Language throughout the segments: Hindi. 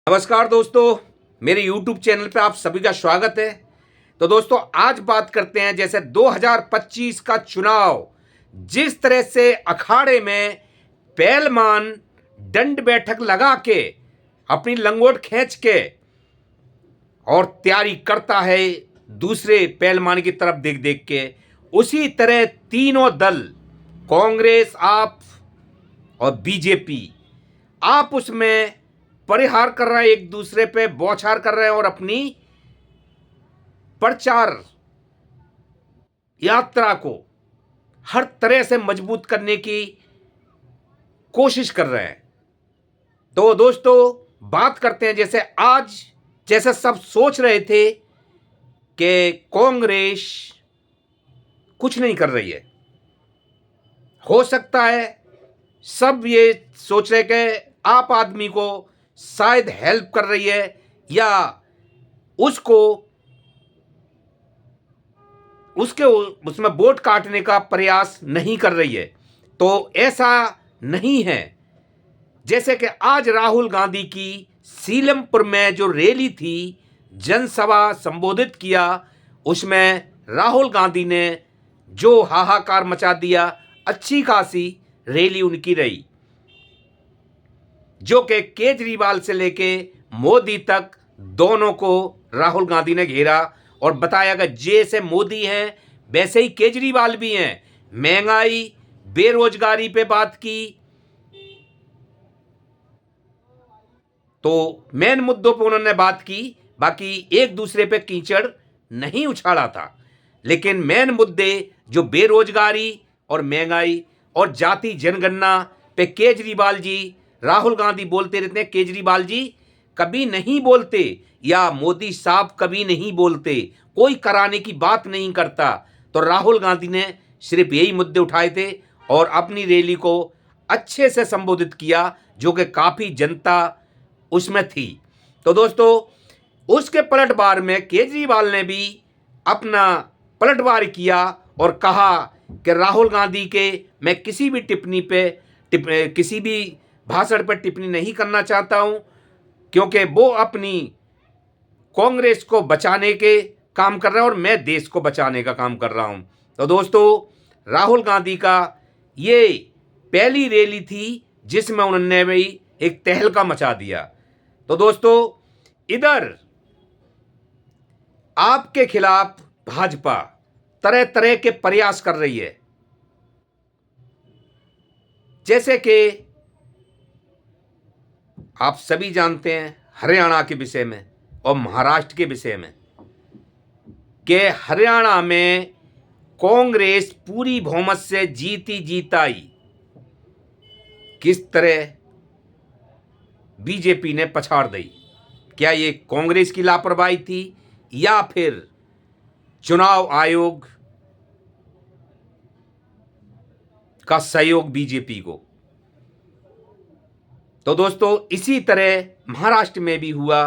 नमस्कार दोस्तों, मेरे YouTube चैनल पे आप सभी का स्वागत है। तो दोस्तों आज बात करते हैं जैसे 2025 का चुनाव जिस तरह से अखाड़े में पहलवान दंड बैठक लगा के अपनी लंगोट खींच के और तैयारी करता है दूसरे पहलवान की तरफ देख देख के, उसी तरह तीनों दल कांग्रेस, आप और बीजेपी आपस में परिहार कर रहे हैं, एक दूसरे पे बौछार कर रहे हैं और अपनी प्रचार यात्रा को हर तरह से मजबूत करने की कोशिश कर रहे हैं। तो दोस्तों बात करते हैं जैसे सब सोच रहे थे कि कांग्रेस कुछ नहीं कर रही है, हो सकता है सब ये सोच रहे कि आप आदमी को शायद हेल्प कर रही है या उसको उसमें वोट काटने का प्रयास नहीं कर रही है। तो ऐसा नहीं है। जैसे कि आज राहुल गांधी की सीलमपुर में जो रैली थी, जनसभा संबोधित किया, उसमें राहुल गांधी ने जो हाहाकार मचा दिया, अच्छी खासी रैली उनकी रही, जो कि केजरीवाल से लेके मोदी तक दोनों को राहुल गांधी ने घेरा और बताया कि जैसे मोदी हैं वैसे ही केजरीवाल भी हैं। महंगाई, बेरोजगारी पे बात की, तो मेन मुद्दों पर उन्होंने बात की, बाकी एक दूसरे पे कीचड़ नहीं उछाला था। लेकिन मेन मुद्दे जो बेरोजगारी और महंगाई और जाति जनगणना पे केजरीवाल जी, राहुल गांधी बोलते रहते हैं, केजरीवाल जी कभी नहीं बोलते या मोदी साहब कभी नहीं बोलते, कोई कराने की बात नहीं करता। तो राहुल गांधी ने सिर्फ यही मुद्दे उठाए थे और अपनी रैली को अच्छे से संबोधित किया, जो कि काफ़ी जनता उसमें थी। तो दोस्तों उसके पलटवार में केजरीवाल ने भी अपना पलटवार किया और कहा कि राहुल गांधी के मैं किसी भी किसी भी भाषण पर टिप्पणी नहीं करना चाहता हूं, क्योंकि वो अपनी कांग्रेस को बचाने के काम कर रहा है और मैं देश को बचाने का काम कर रहा हूं। तो दोस्तों राहुल गांधी का ये पहली रैली थी जिसमें उन्होंने भी एक तहलका मचा दिया। तो दोस्तों इधर आपके खिलाफ भाजपा तरह तरह के प्रयास कर रही है, जैसे कि आप सभी जानते हैं हरियाणा के विषय में और महाराष्ट्र के विषय में कि हरियाणा में कांग्रेस पूरी बहुमत से जीत आई, किस तरह बीजेपी ने पछाड़ दी। क्या ये कांग्रेस की लापरवाही थी या फिर चुनाव आयोग का सहयोग बीजेपी को? तो दोस्तों इसी तरह महाराष्ट्र में भी हुआ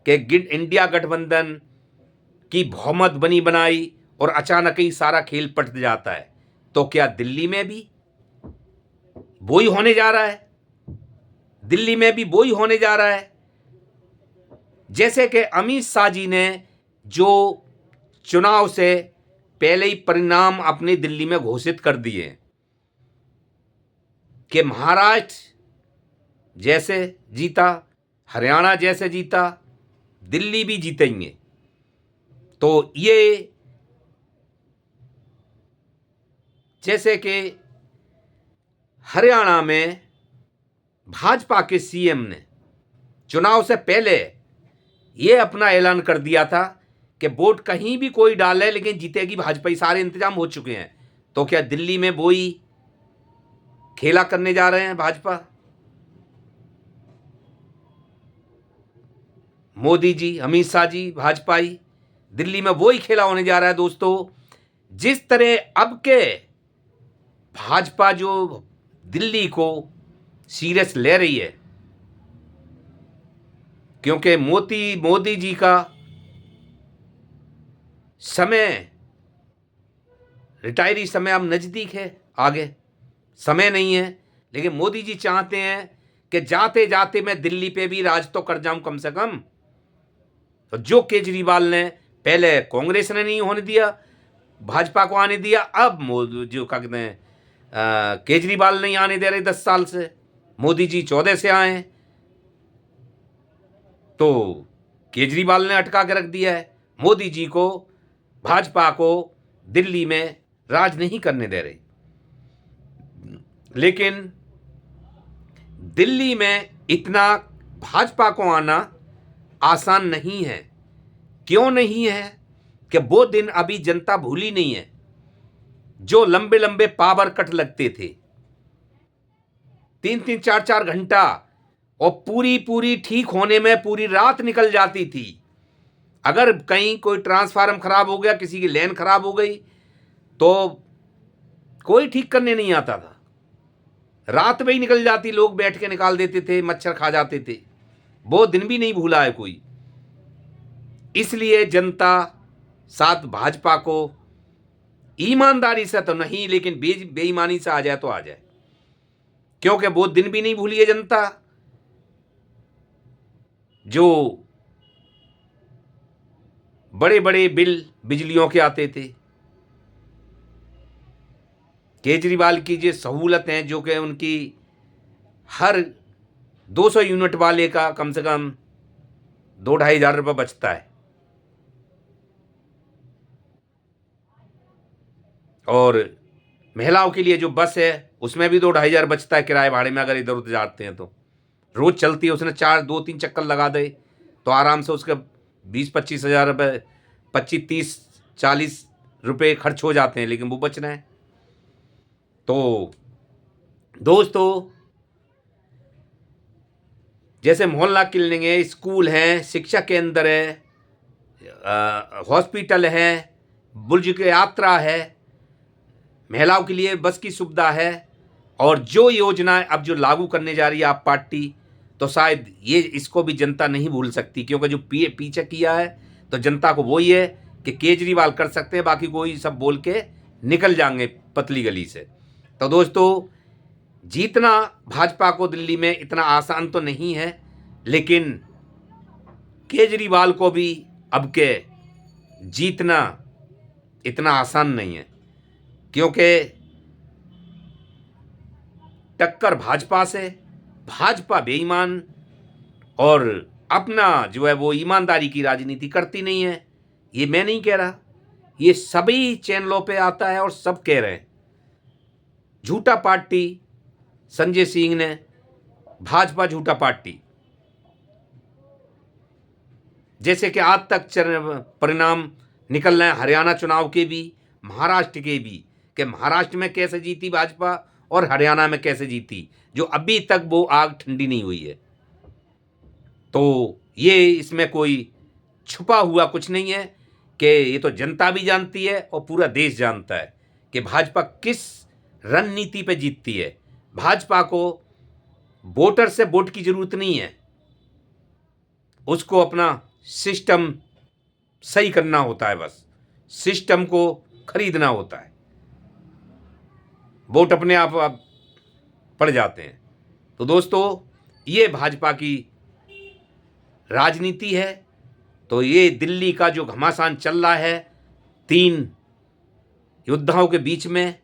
कि इंडिया गठबंधन की बहुमत बनी बनाई और अचानक ही सारा खेल पलट जाता है। तो क्या दिल्ली में भी वही होने जा रहा है? दिल्ली में भी वही होने जा रहा है। जैसे कि अमित शाह जी ने जो चुनाव से पहले ही परिणाम अपने दिल्ली में घोषित कर दिए कि महाराष्ट्र जैसे जीता, हरियाणा जैसे जीता, दिल्ली भी जीतेंगे। तो ये जैसे कि हरियाणा में भाजपा के सीएम ने चुनाव से पहले ये अपना ऐलान कर दिया था कि वोट कहीं भी कोई डाले लेकिन जीतेगी भाजपा ही, सारे इंतजाम हो चुके हैं। तो क्या दिल्ली में वही खेला करने जा रहे हैं भाजपा? मोदी जी, अमित शाह जी, भाजपा ही दिल्ली में वही खेला होने जा रहा है। दोस्तों जिस तरह अब के भाजपा जो दिल्ली को सीरियस ले रही है, क्योंकि मोदी जी का समय, रिटायरी समय अब नज़दीक है, आगे समय नहीं है। लेकिन मोदी जी चाहते हैं कि जाते जाते मैं दिल्ली पे भी राज तो कर जाऊं कम से कम। तो जो केजरीवाल ने पहले कांग्रेस ने नहीं होने दिया, भाजपा को आने दिया, अब जो क्या कहते हैं केजरीवाल नहीं आने दे रहे 10 साल से, मोदी जी 14 से आए हैं, तो केजरीवाल ने अटका के रख दिया है। मोदी जी को, भाजपा को दिल्ली में राज नहीं करने दे रहे। लेकिन दिल्ली में इतना भाजपा को आना आसान नहीं है। क्यों नहीं है? कि वो दिन अभी जनता भूली नहीं है जो लंबे लंबे पावर कट लगते थे, 3-3 4-4 घंटा, और पूरी पूरी ठीक होने में पूरी रात निकल जाती थी। अगर कहीं कोई ट्रांसफार्मर खराब हो गया, किसी की लाइन खराब हो गई, तो कोई ठीक करने नहीं आता था, रात में ही निकल जाती, लोग बैठ के निकाल देते थे, मच्छर खा जाते थे। वो दिन भी नहीं भूला है कोई। इसलिए जनता साथ भाजपा को ईमानदारी से तो नहीं, लेकिन बेईमानी से आ जाए तो आ जाए, क्योंकि वो दिन भी नहीं भूली है जनता जो बड़े बड़े बिल बिजलियों के आते थे। केजरीवाल की जो सहूलत हैं, जो कि उनकी हर 200 यूनिट वाले का कम से कम 2-2.5 हज़ार रुपये बचता है, और महिलाओं के लिए जो बस है उसमें भी 2-2.5 हज़ार बचता है किराए भाड़े में। अगर इधर उधर जाते हैं तो रोज चलती है, उसने 2-3 चक्कर लगा दे तो आराम से उसके 20-25 हज़ार रुपये, 25-30-40 रुपये खर्च हो जाते हैं, लेकिन वो बचना है। तो दोस्तों, जैसे मोहल्ला क्लिनिक है, स्कूल हैं, शिक्षा केंद्र है, हॉस्पिटल है, बुर्ज की यात्रा है, महिलाओं के लिए बस की सुविधा है, और जो योजनाएं अब जो लागू करने जा रही है आप पार्टी, तो शायद ये इसको भी जनता नहीं भूल सकती, क्योंकि जो पीछे किया है तो जनता को वही है कि केजरीवाल कर सकते हैं, बाकी कोई सब बोल के निकल जाएंगे पतली गली से। तो दोस्तों, जीतना भाजपा को दिल्ली में इतना आसान तो नहीं है, लेकिन केजरीवाल को भी अब के जीतना इतना आसान नहीं है, क्योंकि टक्कर भाजपा से, भाजपा बेईमान और अपना जो है वो ईमानदारी की राजनीति करती नहीं है। ये मैं नहीं कह रहा, ये सभी चैनलों पे आता है और सब कह रहे हैं। झूठा पार्टी संजय सिंह ने, भाजपा झूठा पार्टी। जैसे कि आज तक परिणाम निकल रहे हैं हरियाणा चुनाव के भी, महाराष्ट्र के भी, कि महाराष्ट्र में कैसे जीती भाजपा और हरियाणा में कैसे जीती, जो अभी तक वो आग ठंडी नहीं हुई है। तो ये इसमें कोई छुपा हुआ कुछ नहीं है, कि ये तो जनता भी जानती है और पूरा देश जानता है कि भाजपा किस रणनीति पे जीतती है। भाजपा को वोटर से वोट की जरूरत नहीं है, उसको अपना सिस्टम सही करना होता है, बस सिस्टम को खरीदना होता है, वोट अपने आप पड़ जाते हैं। तो दोस्तों, ये भाजपा की राजनीति है। तो ये दिल्ली का जो घमासान चल रहा है 3 योद्धाओं के बीच में,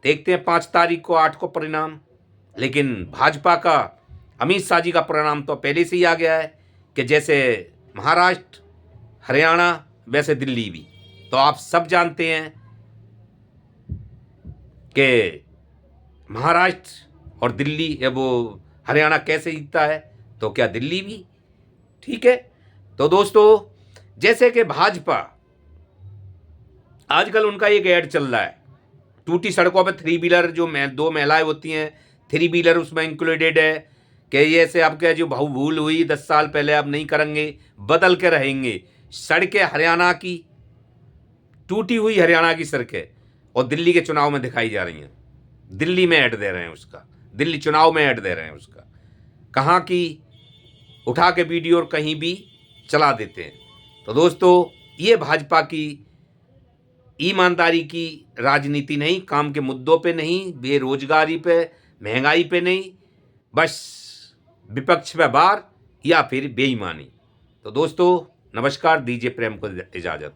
देखते हैं 5 तारीख को, 8 को परिणाम। लेकिन भाजपा का, अमित शाह जी का परिणाम तो पहले से ही आ गया है कि जैसे महाराष्ट्र हरियाणा वैसे दिल्ली भी। तो आप सब जानते हैं कि महाराष्ट्र और दिल्ली या वो हरियाणा कैसे जीतता है, तो क्या दिल्ली भी? ठीक है। तो दोस्तों, जैसे कि भाजपा आजकल उनका एक ऐड चल रहा है, टूटी सड़कों पे 3 व्हीलर, जो 2 महिलाएं होती हैं, 3 व्हीलर उसमें इंक्लूडेड है, कि ये से अब क्या जो भूल हुई 10 साल पहले, अब नहीं करेंगे, बदल के रहेंगे। सड़कें हरियाणा की, टूटी हुई हरियाणा की सड़कें, और दिल्ली के चुनाव में दिखाई जा रही हैं। दिल्ली में ऐड दे रहे हैं उसका, दिल्ली चुनाव में ऐड दे रहे हैं उसका, कहाँ की उठा के वीडियो और कहीं भी चला देते हैं। तो दोस्तों, ये भाजपा की ईमानदारी की राजनीति नहीं, काम के मुद्दों पे नहीं, बेरोजगारी पे, महंगाई पे नहीं, बस विपक्ष में वार या फिर बेईमानी। तो दोस्तों नमस्कार, दीजिए प्रेम को इजाज़त।